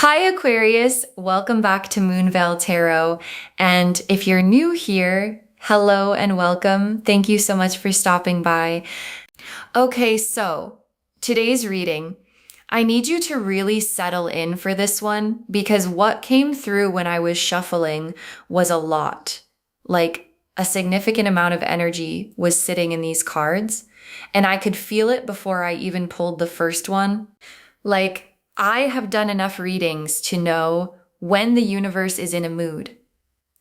Hi Aquarius, welcome back to Moonveil Tarot. And if you're new here, hello and welcome. Thank you so much for stopping by. Okay, so today's reading, I need you to really settle in for this one because what came through when I was shuffling was a lot. Like a significant amount of energy was sitting in these cards, and I could feel it before I even pulled the first one. I have done enough readings to know when the universe is in a mood.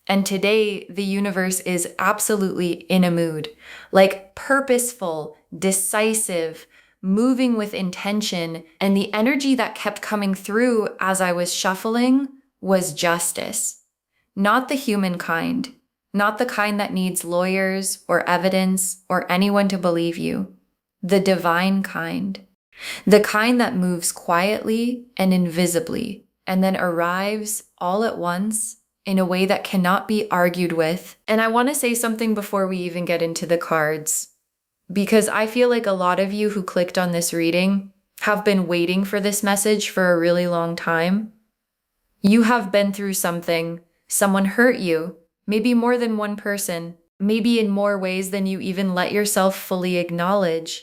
And today, the universe is absolutely in a mood, like purposeful, decisive, moving with intention. And the energy that kept coming through as I was shuffling was justice. Not the human kind, not the kind that needs lawyers or evidence or anyone to believe you. The divine kind. The kind that moves quietly and invisibly and then arrives all at once in a way that cannot be argued with. And I want to say something before we even get into the cards, because I feel like a lot of you who clicked on this reading have been waiting for this message for a really long time. You have been through something. Someone hurt you, maybe more than one person, maybe in more ways than you even let yourself fully acknowledge.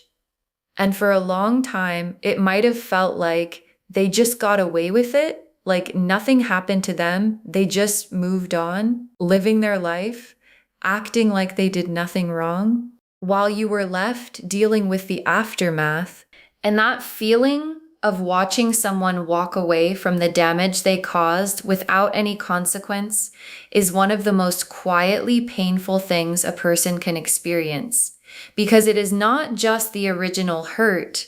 And for a long time, it might have felt like they just got away with it, like nothing happened to them. They just moved on, living their life, acting like they did nothing wrong, while you were left dealing with the aftermath. And that feeling of watching someone walk away from the damage they caused without any consequence is one of the most quietly painful things a person can experience. Because it is not just the original hurt.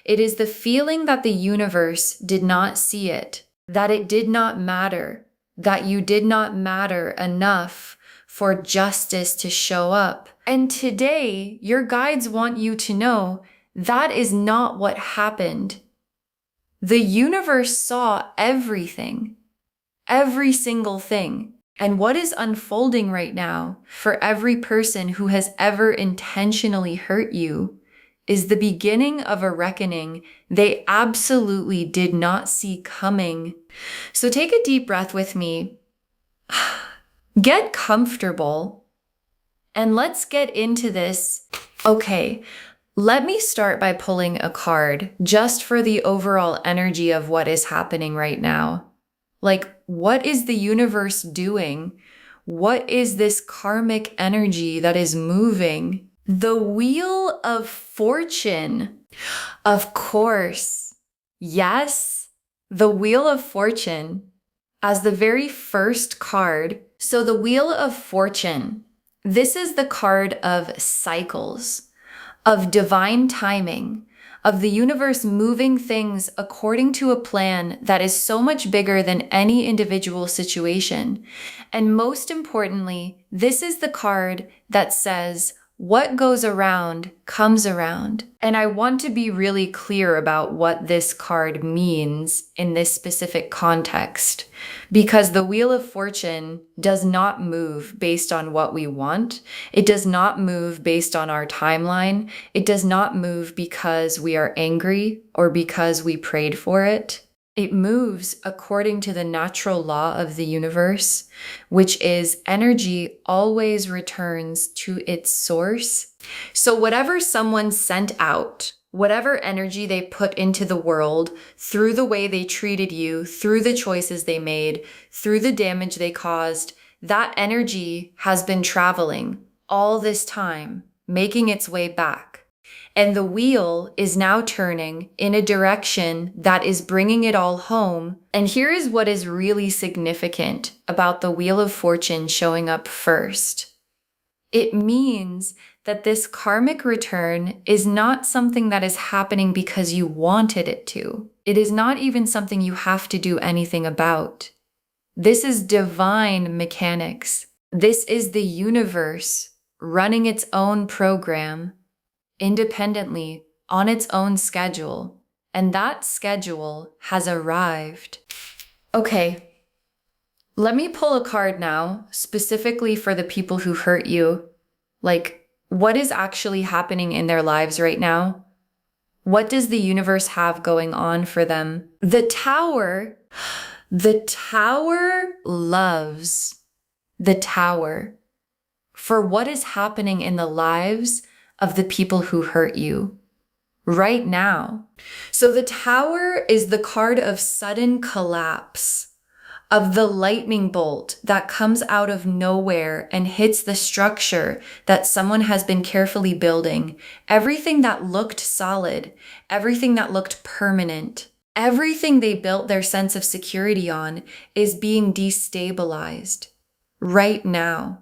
It is the feeling that the universe did not see it, that it did not matter, that you did not matter enough for justice to show up. And today, your guides want you to know that is not what happened. The universe saw everything, every single thing. And what is unfolding right now for every person who has ever intentionally hurt you is the beginning of a reckoning they absolutely did not see coming. So take a deep breath with me. Get comfortable and let's get into this. Okay, let me start by pulling a card just for the overall energy of what is happening right now. What is the universe doing? What is this karmic energy that is moving? The Wheel of Fortune. Of course. Yes, the Wheel of Fortune as the very first card. So the Wheel of Fortune, this is the card of cycles, of divine timing, of the universe moving things according to a plan that is so much bigger than any individual situation. And most importantly, this is the card that says, what goes around comes around. And I want to be really clear about what this card means in this specific context, because the Wheel of Fortune does not move based on what we want. It does not move based on our timeline. It does not move because we are angry or because we prayed for it. It moves according to the natural law of the universe, which is energy always returns to its source. So whatever someone sent out, whatever energy they put into the world through the way they treated you, through the choices they made, through the damage they caused, that energy has been traveling all this time, making its way back. And the wheel is now turning in a direction that is bringing it all home. And here is what is really significant about the Wheel of Fortune showing up first. It means that this karmic return is not something that is happening because you wanted it to. It is not even something you have to do anything about. This is divine mechanics. This is the universe running its own program independently on its own schedule, and that schedule has arrived. Okay, let me pull a card now, specifically for the people who hurt you. What is actually happening in their lives right now? What does the universe have going on for them? The Tower. The Tower loves the Tower for what is happening in the lives of the people who hurt you right now. So the Tower is the card of sudden collapse, of the lightning bolt that comes out of nowhere and hits the structure that someone has been carefully building. Everything that looked solid, everything that looked permanent, everything they built their sense of security on is being destabilized right now.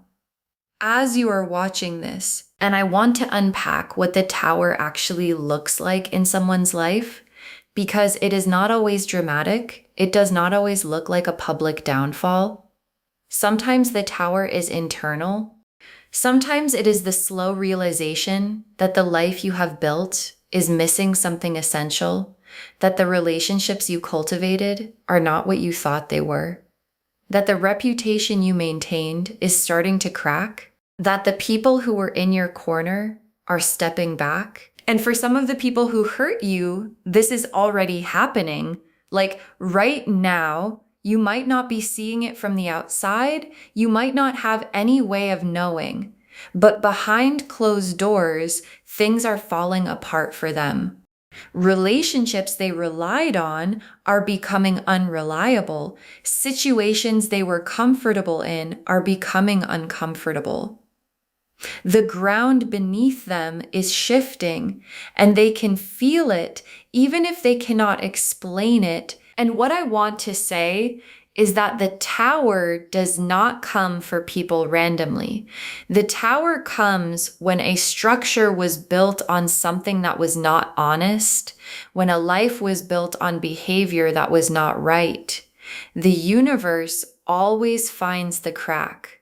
As you are watching this, and I want to unpack what the Tower actually looks like in someone's life, because it is not always dramatic. It does not always look like a public downfall. Sometimes the Tower is internal. Sometimes it is the slow realization that the life you have built is missing something essential, that the relationships you cultivated are not what you thought they were, that the reputation you maintained is starting to crack, that the people who were in your corner are stepping back. And for some of the people who hurt you, this is already happening. Like right now, you might not be seeing it from the outside. You might not have any way of knowing. But behind closed doors, things are falling apart for them. Relationships they relied on are becoming unreliable. Situations they were comfortable in are becoming uncomfortable. The ground beneath them is shifting, and they can feel it even if they cannot explain it. And what I want to say is that the Tower does not come for people randomly. The Tower comes when a structure was built on something that was not honest, when a life was built on behavior that was not right. The universe always finds the crack.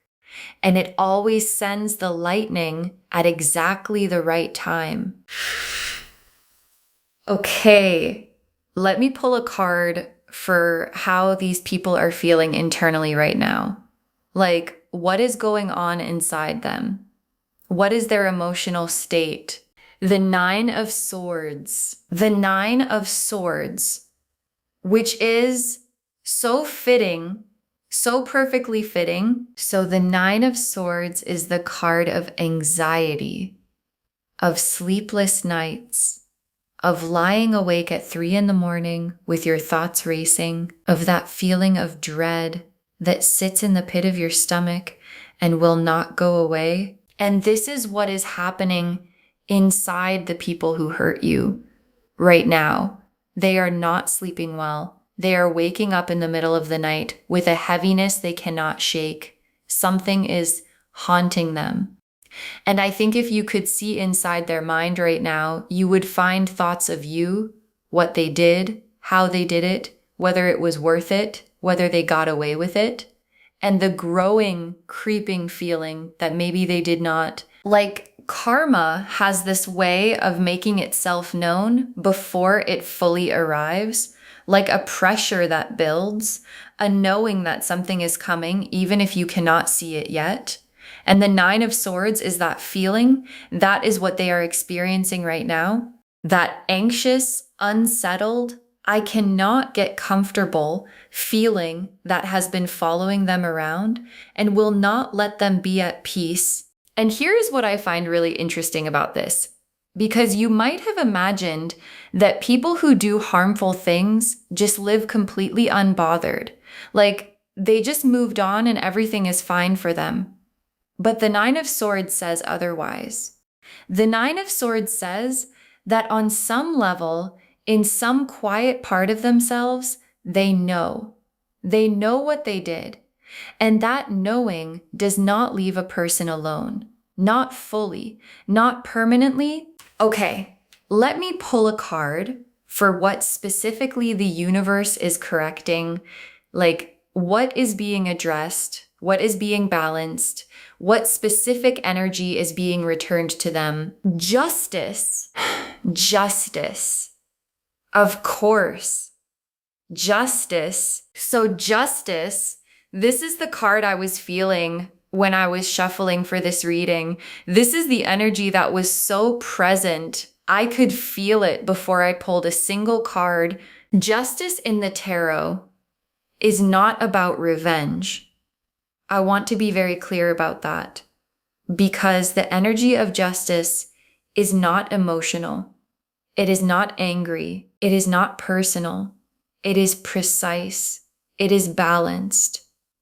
And it always sends the lightning at exactly the right time. Okay, let me pull a card for how these people are feeling internally right now. Like, what is going on inside them? What is their emotional state? The Nine of Swords. The Nine of Swords, which is so fitting, so perfectly fitting. So the Nine of Swords is the card of anxiety, of sleepless nights, of lying awake at 3 a.m. with your thoughts racing, of that feeling of dread that sits in the pit of your stomach and will not go away. And this is what is happening inside the people who hurt you right now. They are not sleeping well. They are waking up in the middle of the night with a heaviness they cannot shake. Something is haunting them. And I think if you could see inside their mind right now, you would find thoughts of you, what they did, how they did it, whether it was worth it, whether they got away with it, and the growing, creeping feeling that maybe they did not. Like karma has this way of making itself known before it fully arrives. Like a pressure that builds, a knowing that something is coming, even if you cannot see it yet. And the Nine of Swords is that feeling. That is what they are experiencing right now. That anxious, unsettled, I cannot get comfortable feeling that has been following them around and will not let them be at peace. And here's what I find really interesting about this. Because you might have imagined that people who do harmful things just live completely unbothered. Like they just moved on and everything is fine for them. But the Nine of Swords says otherwise. The Nine of Swords says that on some level, in some quiet part of themselves, they know. They know what they did. And that knowing does not leave a person alone. Not fully, not permanently. Okay, let me pull a card for what specifically the universe is correcting, like what is being addressed, what is being balanced, what specific energy is being returned to them. Justice, justice, of course, justice. So justice, this is the card I was feeling when I was shuffling for this reading. This is the energy that was so present. I could feel it before I pulled a single card. Justice in the tarot is not about revenge. I want to be very clear about that, because the energy of justice is not emotional. It is not angry. It is not personal. It is precise. It is balanced.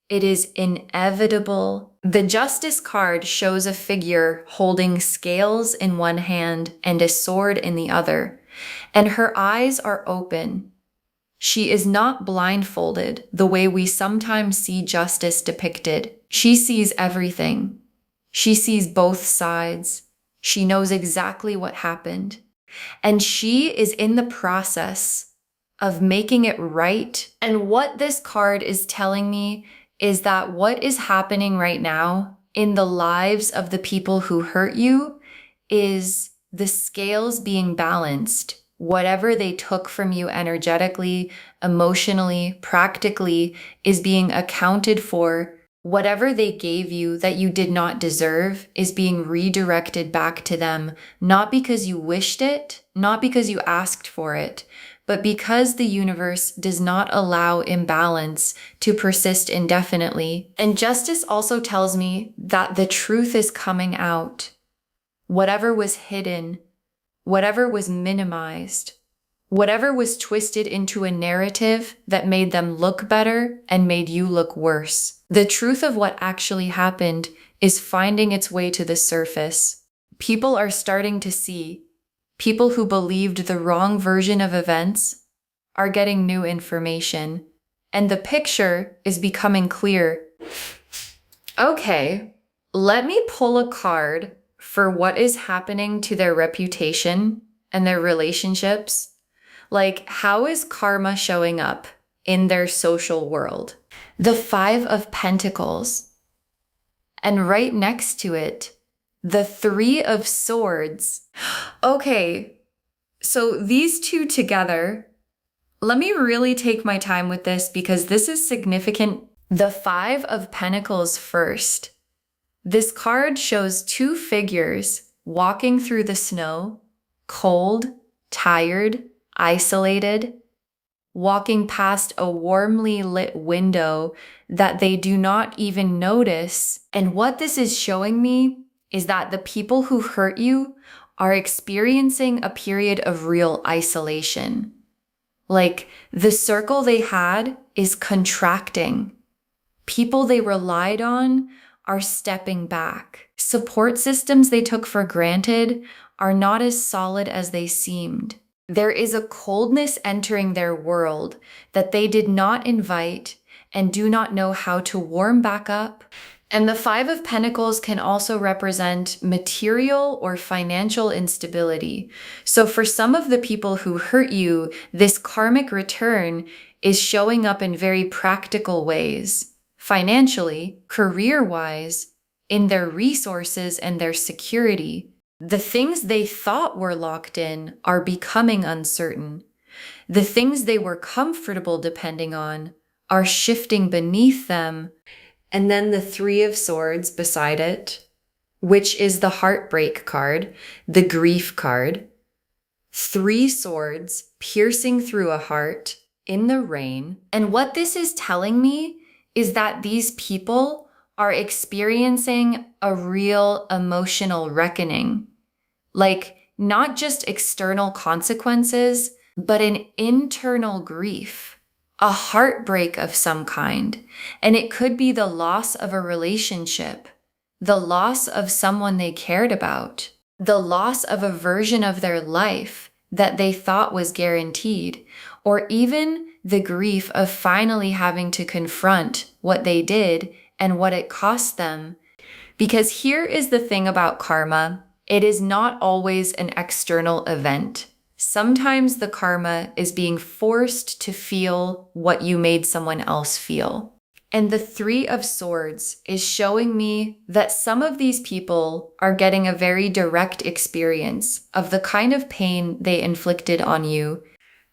It is inevitable. The Justice card shows a figure holding scales in one hand and a sword in the other, and her eyes are open. She is not blindfolded the way we sometimes see justice depicted. She sees everything. She sees both sides. She knows exactly what happened. And she is in the process of making it right. And what this card is telling me is that what is happening right now in the lives of the people who hurt you is the scales being balanced. Whatever they took from you energetically, emotionally, practically is being accounted for. Whatever they gave you that you did not deserve is being redirected back to them, not because you wished it, not because you asked for it, but because the universe does not allow imbalance to persist indefinitely. And justice also tells me that the truth is coming out. Whatever was hidden, whatever was minimized, whatever was twisted into a narrative that made them look better and made you look worse. The truth of what actually happened is finding its way to the surface. People are starting to see. People who believed the wrong version of events are getting new information, and the picture is becoming clear. Okay, let me pull a card for what is happening to their reputation and their relationships. Like, how is karma showing up in their social world? The 5 of Pentacles. And right next to it, the 3 of Swords. Okay, so these two together, let me really take my time with this because this is significant. The 5 of Pentacles first. This card shows 2 figures walking through the snow, cold, tired, isolated, walking past a warmly lit window that they do not even notice. And what this is showing me is that the people who hurt you are experiencing a period of real isolation. Like, the circle they had is contracting. People they relied on are stepping back. Support systems they took for granted are not as solid as they seemed. There is a coldness entering their world that they did not invite and do not know how to warm back up. And the 5 of Pentacles can also represent material or financial instability. So for some of the people who hurt you, this karmic return is showing up in very practical ways. Financially, career-wise, in their resources and their security. The things they thought were locked in are becoming uncertain. The things they were comfortable depending on are shifting beneath them. And then the 3 of Swords beside it, which is the heartbreak card, the grief card. 3 swords piercing through a heart in the rain. And what this is telling me is that these people are experiencing a real emotional reckoning. Like, not just external consequences, but an internal grief, a heartbreak of some kind. And it could be the loss of a relationship, the loss of someone they cared about, the loss of a version of their life that they thought was guaranteed, or even the grief of finally having to confront what they did and what it cost them. Because here is the thing about karma. It is not always an external event. Sometimes the karma is being forced to feel what you made someone else feel. And the 3 of Swords is showing me that some of these people are getting a very direct experience of the kind of pain they inflicted on you.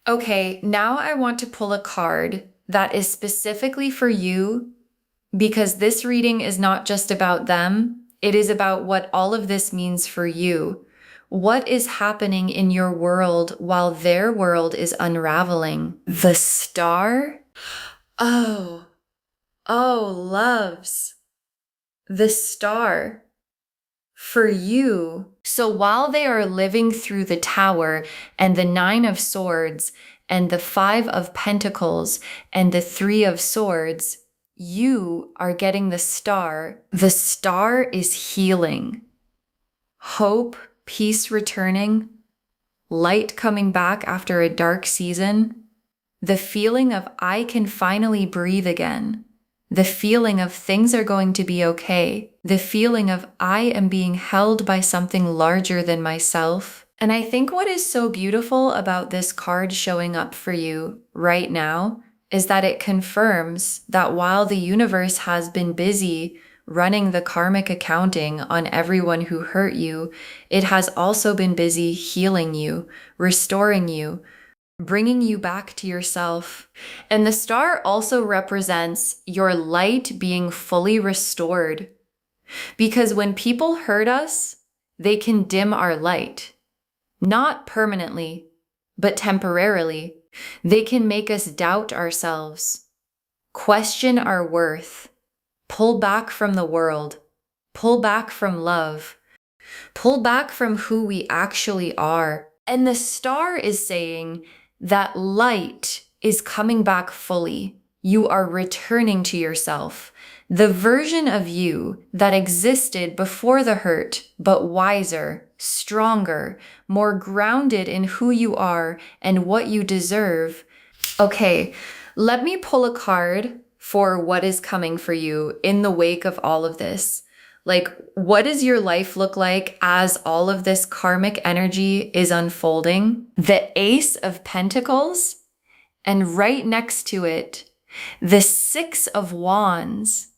Okay, now I want to pull a card that is specifically for you, because this reading is not just about them. It is about what all of this means for you. What is happening in your world while their world is unraveling? The Star? Oh, oh, loves. The star. For you. So while they are living through the Tower and the Nine of Swords and the Five of Pentacles and the Three of Swords, you are getting the star. The star is healing, hope, peace returning, light coming back after a dark season, the feeling of I can finally breathe again. The feeling of things are going to be okay. The feeling of I am being held by something larger than myself. And I think what is so beautiful about this card showing up for you right now is that it confirms that while the universe has been busy running the karmic accounting on everyone who hurt you, it has also been busy healing you, restoring you, bringing you back to yourself. And the star also represents your light being fully restored. Because when people hurt us, they can dim our light. Not permanently, but temporarily. They can make us doubt ourselves, question our worth, pull back from the world, pull back from love, pull back from who we actually are. And the star is saying that light is coming back fully. You are returning to yourself. The version of you that existed before the hurt, but wiser, stronger, more grounded in who you are and what you deserve. Okay, let me pull a card for what is coming for you in the wake of all of this. Like, what does your life look like as all of this karmic energy is unfolding? The Ace of Pentacles, and right next to it, the Six of Wands.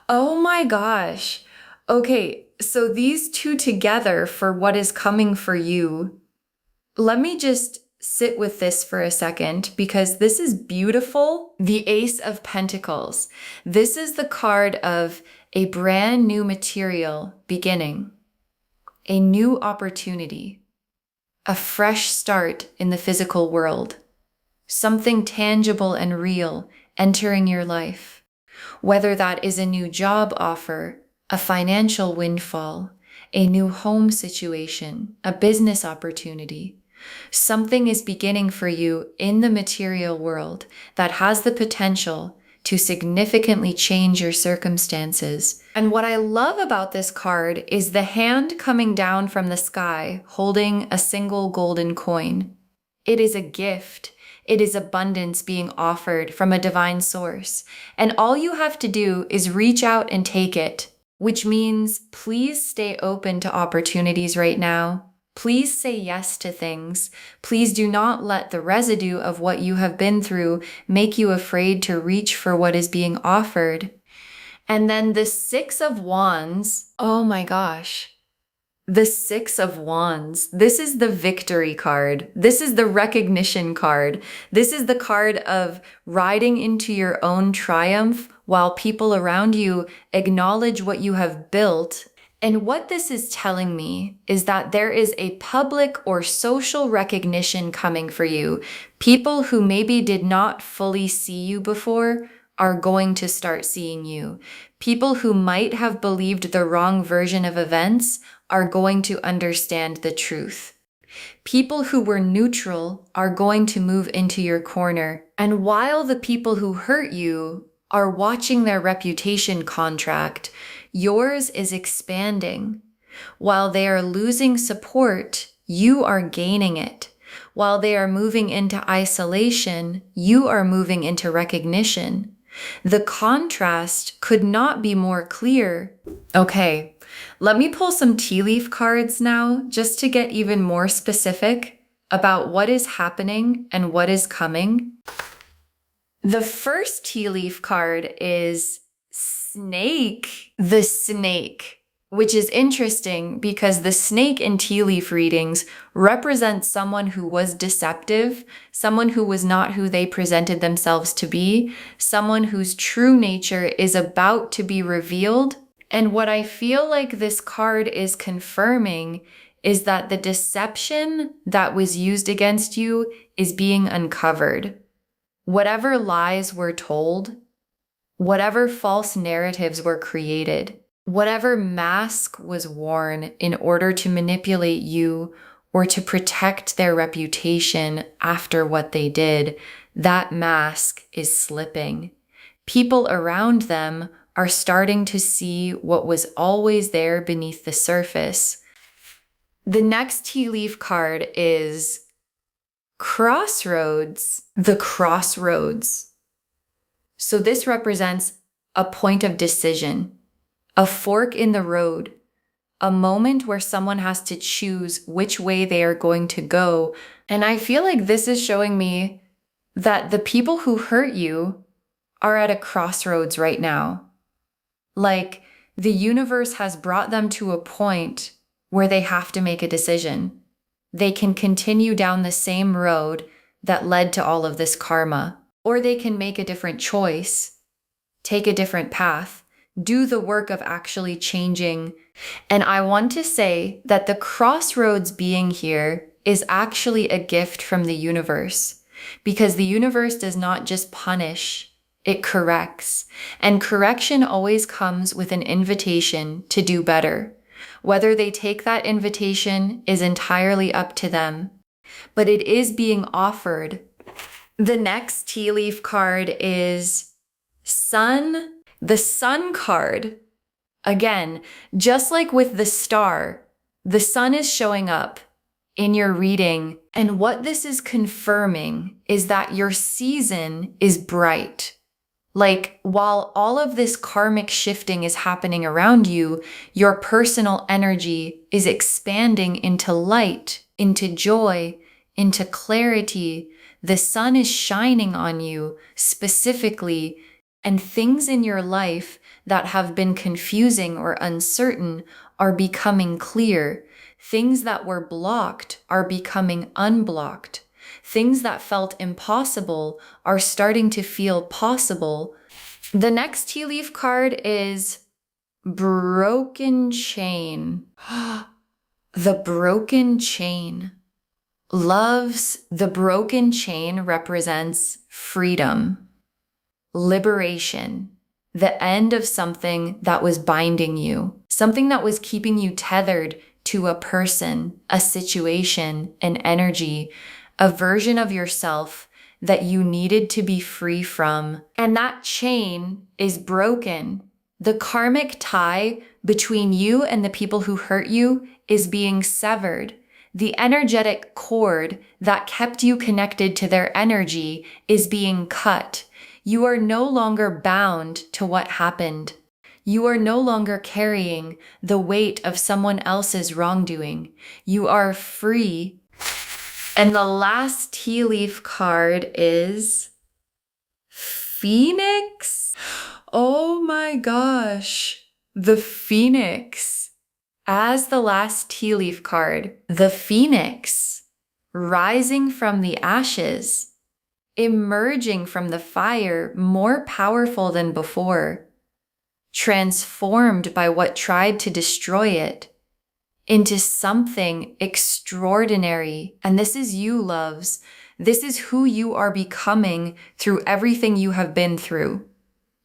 Oh my gosh. Okay, so these two together for what is coming for you. Let me just sit with this for a second because this is beautiful. The Ace of Pentacles. This is the card of a brand new material beginning, a new opportunity, a fresh start in the physical world, something tangible and real entering your life, whether that is a new job offer, a financial windfall, a new home situation, a business opportunity. Something is beginning for you in the material world that has the potential to significantly change your circumstances. And what I love about this card is the hand coming down from the sky holding a single golden coin. It is a gift. It is abundance being offered from a divine source. And all you have to do is reach out and take it, which means please stay open to opportunities right now. Please say yes to things. Please do not let the residue of what you have been through make you afraid to reach for what is being offered. And then the Six of Wands. Oh my gosh. The Six of Wands. This is the victory card. This is the recognition card. This is the card of riding into your own triumph while people around you acknowledge what you have built. And what this is telling me is that there is a public or social recognition coming for you. People who maybe did not fully see you before are going to start seeing you. People who might have believed the wrong version of events are going to understand the truth. People who were neutral are going to move into your corner. And while the people who hurt you are watching their reputation contract, yours is expanding. While they are losing support, you are gaining it. While they are moving into isolation, you are moving into recognition. The contrast could not be more clear. Okay, let me pull some tea leaf cards now, just to get even more specific about what is happening and what is coming. The first tea leaf card is Snake. The Snake, which is interesting because the snake in tea leaf readings represents someone who was deceptive, someone who was not who they presented themselves to be, someone whose true nature is about to be revealed. And what I feel like this card is confirming is that the deception that was used against you is being uncovered. Whatever lies were told, whatever false narratives were created, whatever mask was worn in order to manipulate you or to protect their reputation after what they did, that mask is slipping. People around them are starting to see what was always there beneath the surface. The next tea leaf card is Crossroads. The crossroads. So this represents a point of decision, a fork in the road, a moment where someone has to choose which way they are going to go. And I feel like this is showing me that the people who hurt you are at a crossroads right now. Like the universe has brought them to a point where they have to make a decision. They can continue down the same road that led to all of this karma, or they can make a different choice, take a different path, do the work of actually changing. And I want to say that the crossroads being here is actually a gift from the universe, because the universe does not just punish, it corrects. And correction always comes with an invitation to do better. Whether they take that invitation is entirely up to them, but it is being offered. The next tea leaf card is Sun. The Sun card. Again, just like with the star, the sun is showing up in your reading. And what this is confirming is that your season is bright. Like, while all of this karmic shifting is happening around you, your personal energy is expanding into light, into joy, into clarity. The sun is shining on you specifically, and things in your life that have been confusing or uncertain are becoming clear. Things that were blocked are becoming unblocked. Things that felt impossible are starting to feel possible. The next tea leaf card is Broken Chain. The broken chain. Loves, the broken chain represents freedom, liberation, the end of something that was binding you, something that was keeping you tethered to a person, a situation, an energy, a version of yourself that you needed to be free from. And that chain is broken. The karmic tie between you and the people who hurt you is being severed. The energetic cord that kept you connected to their energy is being cut. You are no longer bound to what happened. You are no longer carrying the weight of someone else's wrongdoing. You are free. And the last tea leaf card is Phoenix. Oh my gosh, the Phoenix. As the last tea leaf card, the Phoenix, rising from the ashes, emerging from the fire more powerful than before, transformed by what tried to destroy it into something extraordinary. And this is you, loves. This is who you are becoming through everything you have been through.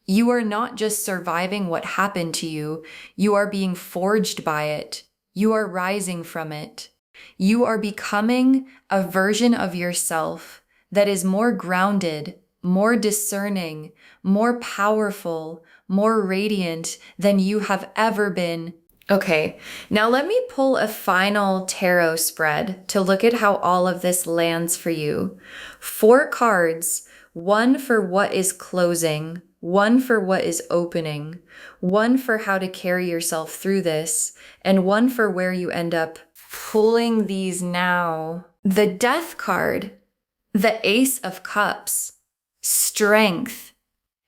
You are not just surviving what happened to you. You are being forged by it. You are rising from it. You are becoming a version of yourself that is more grounded, more discerning, more powerful, more radiant than you have ever been. Okay, now let me pull a final tarot spread to look at how all of this lands for you. 4 cards, one for what is closing, one for what is opening, one for how to carry yourself through this, and one for where you end up. Pulling these now. The Death card, the Ace of Cups, strength,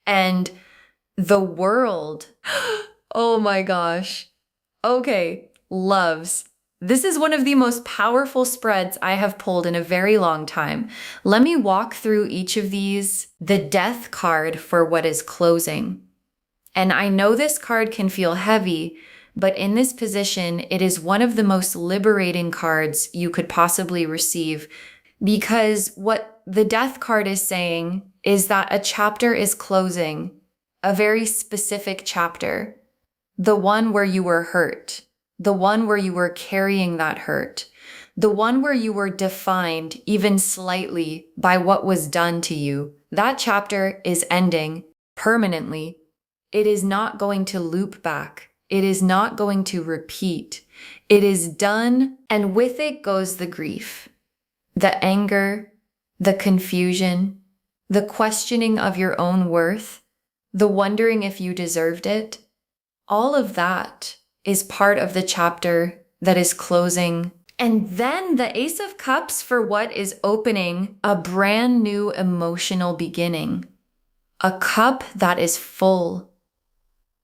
and the World. Oh my gosh. Okay, loves. This is one of the most powerful spreads I have pulled in a very long time. Let me walk through each of these. The Death card for what is closing. And I know this card can feel heavy, but in this position, it is one of the most liberating cards you could possibly receive, because what the Death card is saying is that a chapter is closing, a very specific chapter, the one where you were hurt, the one where you were carrying that hurt, the one where you were defined even slightly by what was done to you. That chapter is ending permanently. It is not going to loop back. It is not going to repeat. It is done, and with it goes the grief, the anger, the confusion, the questioning of your own worth, the wondering if you deserved it. All of that is part of the chapter that is closing. And then the Ace of Cups for what is opening a brand new emotional beginning. A cup that is full,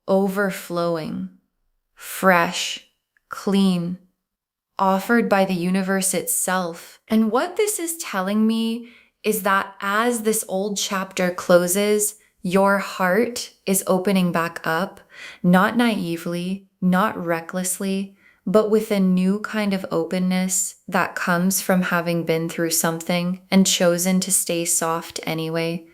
overflowing, fresh, clean, offered by the universe itself. And what this is telling me is that as this old chapter closes, your heart is opening back up, not naively, not recklessly, but with a new kind of openness that comes from having been through something and chosen to stay soft anyway.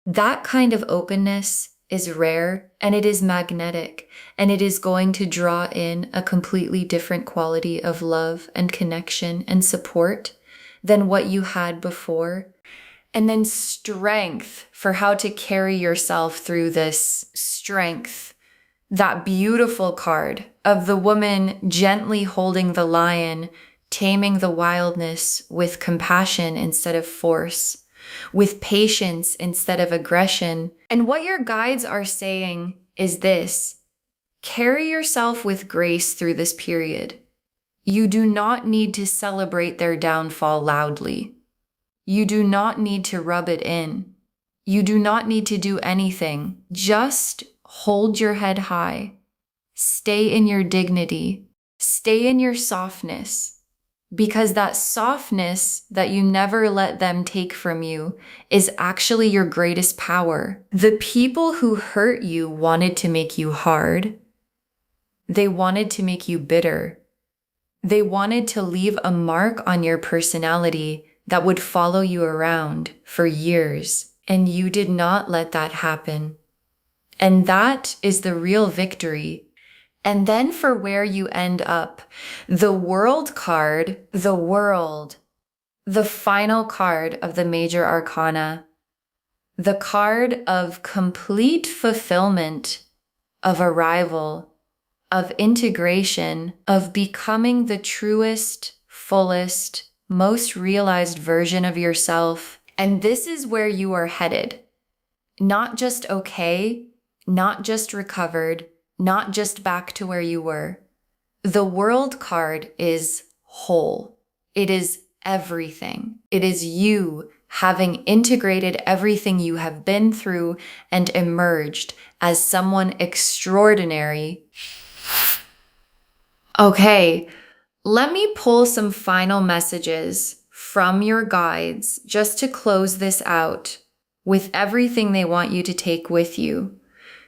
That kind of openness is rare, and it is magnetic, and it is going to draw in a completely different quality of love and connection and support than what you had before. And then strength for how to carry yourself through this strength. That beautiful card of the woman gently holding the lion, taming the wildness with compassion instead of force, with patience instead of aggression. And what your guides are saying is this: carry yourself with grace through this period. You do not need to celebrate their downfall loudly. You do not need to rub it in. You do not need to do anything. Just hold your head high. Stay in your dignity. Stay in your softness. Because that softness that you never let them take from you is actually your greatest power. The people who hurt you wanted to make you hard. They wanted to make you bitter. They wanted to leave a mark on your personality that would follow you around for years, and you did not let that happen. And that is the real victory. And then for where you end up, the World card, the World, the final card of the major arcana, the card of complete fulfillment, of arrival, of integration, of becoming the truest, fullest, most realized version of yourself. And this is where you are headed. Not just okay, not just recovered, not just back to where you were. The World card is whole. It is everything. It is you having integrated everything you have been through and emerged as someone extraordinary. Okay, let me pull some final messages from your guides just to close this out with everything they want you to take with you.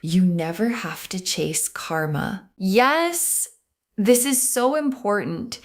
You never have to chase karma. Yes, this is so important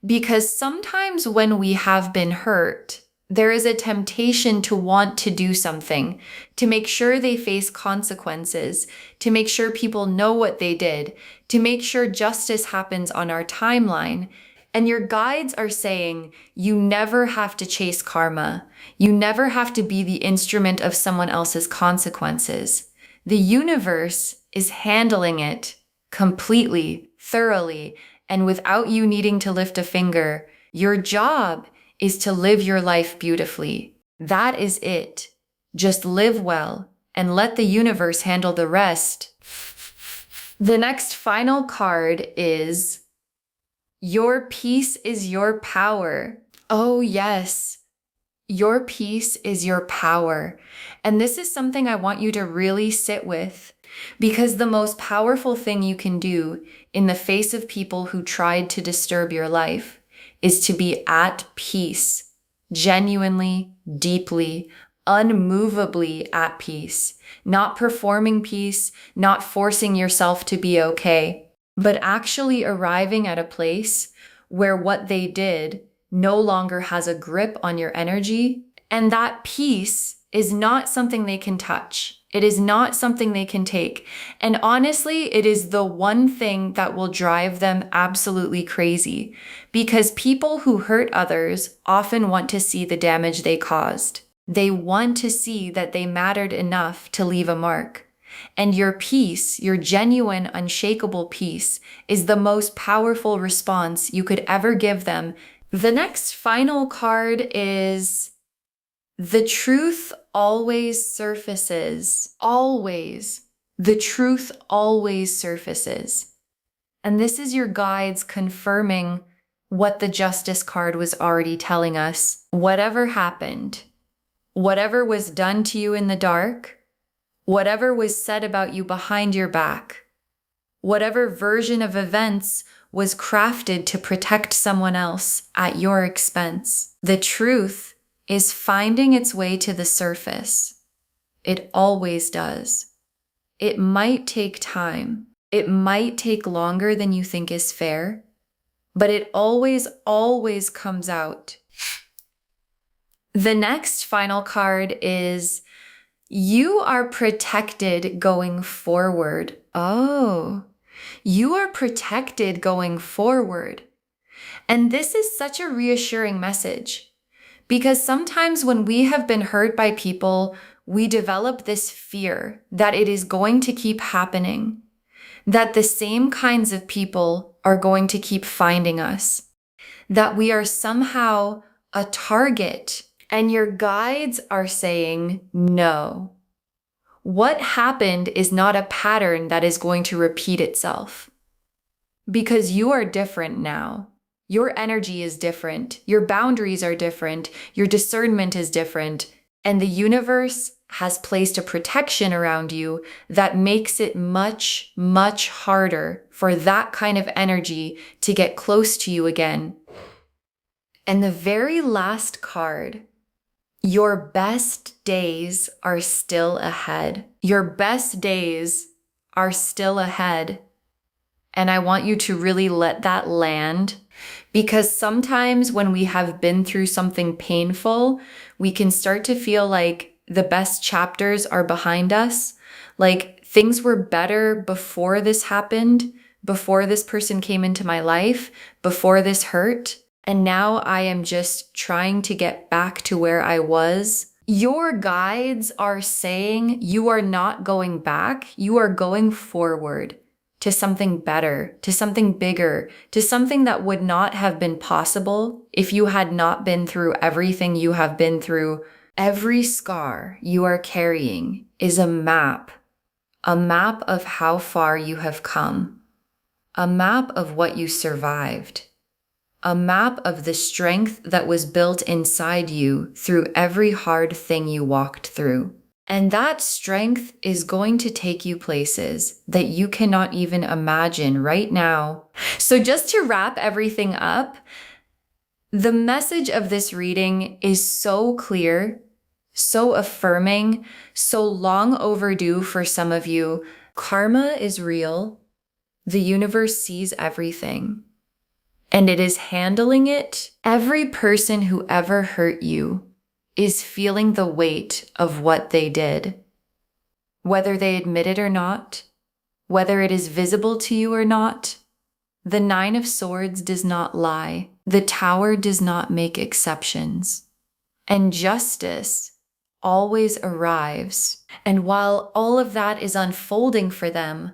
because sometimes when we have been hurt, there is a temptation to want to do something, to make sure they face consequences, to make sure people know what they did, to make sure justice happens on our timeline. And your guides are saying you never have to chase karma. You never have to be the instrument of someone else's consequences. The universe is handling it completely, thoroughly, and without you needing to lift a finger. Your job is to live your life beautifully. That is it. Just live well and let the universe handle the rest. The next final card is your peace is your power. Oh yes, your peace is your power. And this is something I want you to really sit with, because the most powerful thing you can do in the face of people who tried to disturb your life is to be at peace, genuinely, deeply, unmovably at peace, not performing peace, not forcing yourself to be okay, but actually arriving at a place where what they did no longer has a grip on your energy. And that peace is not something they can touch. It is not something they can take. And honestly, it is the one thing that will drive them absolutely crazy, because people who hurt others often want to see the damage they caused. They want to see that they mattered enough to leave a mark. And your peace, your genuine, unshakable peace, is the most powerful response you could ever give them. The next final card is the truth always surfaces. Always. The truth always surfaces. And this is your guides confirming what the Justice card was already telling us. Whatever happened, whatever was done to you in the dark, whatever was said about you behind your back, whatever version of events was crafted to protect someone else at your expense, the truth is finding its way to the surface. It always does. It might take time. It might take longer than you think is fair, but it always, always comes out. The next final card is you are protected going forward. Oh, you are protected going forward. And this is such a reassuring message. Because sometimes when we have been hurt by people, we develop this fear that it is going to keep happening, that the same kinds of people are going to keep finding us, that we are somehow a target. And your guides are saying, no. What happened is not a pattern that is going to repeat itself. Because you are different now. Your energy is different. Your boundaries are different. Your discernment is different. And the universe has placed a protection around you that makes it much, much harder for that kind of energy to get close to you again. And the very last card, your best days are still ahead. Your best days are still ahead. And I want you to really let that land, because sometimes when we have been through something painful, we can start to feel like the best chapters are behind us. Like things were better before this happened, before this person came into my life, before this hurt. And now I am just trying to get back to where I was. Your guides are saying you are not going back, you are going forward to something better, to something bigger, to something that would not have been possible if you had not been through everything you have been through. Every scar you are carrying is a map of how far you have come, a map of what you survived, a map of the strength that was built inside you through every hard thing you walked through. And that strength is going to take you places that you cannot even imagine right now. So just to wrap everything up, the message of this reading is so clear, so affirming, so long overdue for some of you. Karma is real. The universe sees everything, and it is handling it. Every person who ever hurt you is feeling the weight of what they did. Whether they admit it or not, whether it is visible to you or not, the Nine of Swords does not lie. The Tower does not make exceptions. And justice always arrives. And while all of that is unfolding for them,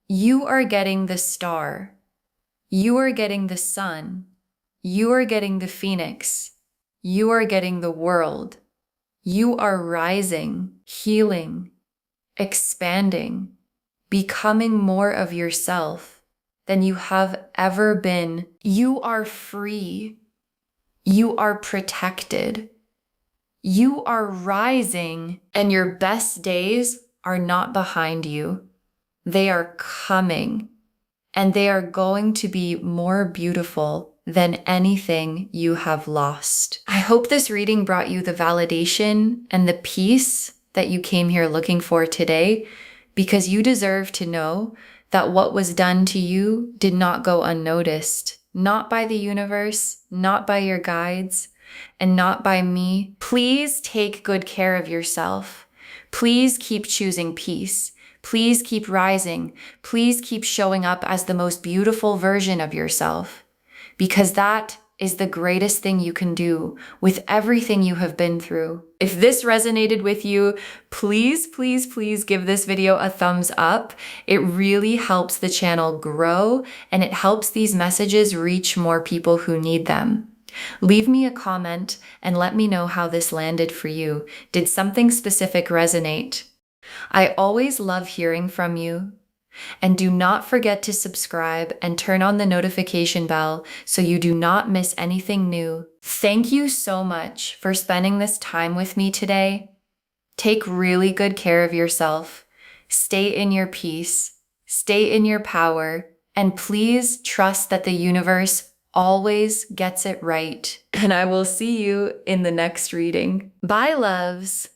you are getting the star. You are getting the sun. You are getting the phoenix. You are getting the world. You are rising, healing, expanding, becoming more of yourself than you have ever been. You are free. You are protected. You are rising, and your best days are not behind you. They are coming, and they are going to be more beautiful than anything you have lost. I hope this reading brought you the validation and the peace that you came here looking for today, because you deserve to know that what was done to you did not go unnoticed, not by the universe, not by your guides, and not by me. Please take good care of yourself. Please keep choosing peace. Please keep rising. Please keep showing up as the most beautiful version of yourself, because that is the greatest thing you can do with everything you have been through. If this resonated with you, please, please, please give this video a thumbs up. It really helps the channel grow, and it helps these messages reach more people who need them. Leave me a comment and let me know how this landed for you. Did something specific resonate? I always love hearing from you. And do not forget to subscribe and turn on the notification bell so you do not miss anything new. Thank you so much for spending this time with me today. Take really good care of yourself. Stay in your peace. Stay in your power. And please trust that the universe always gets it right. And I will see you in the next reading. Bye, loves.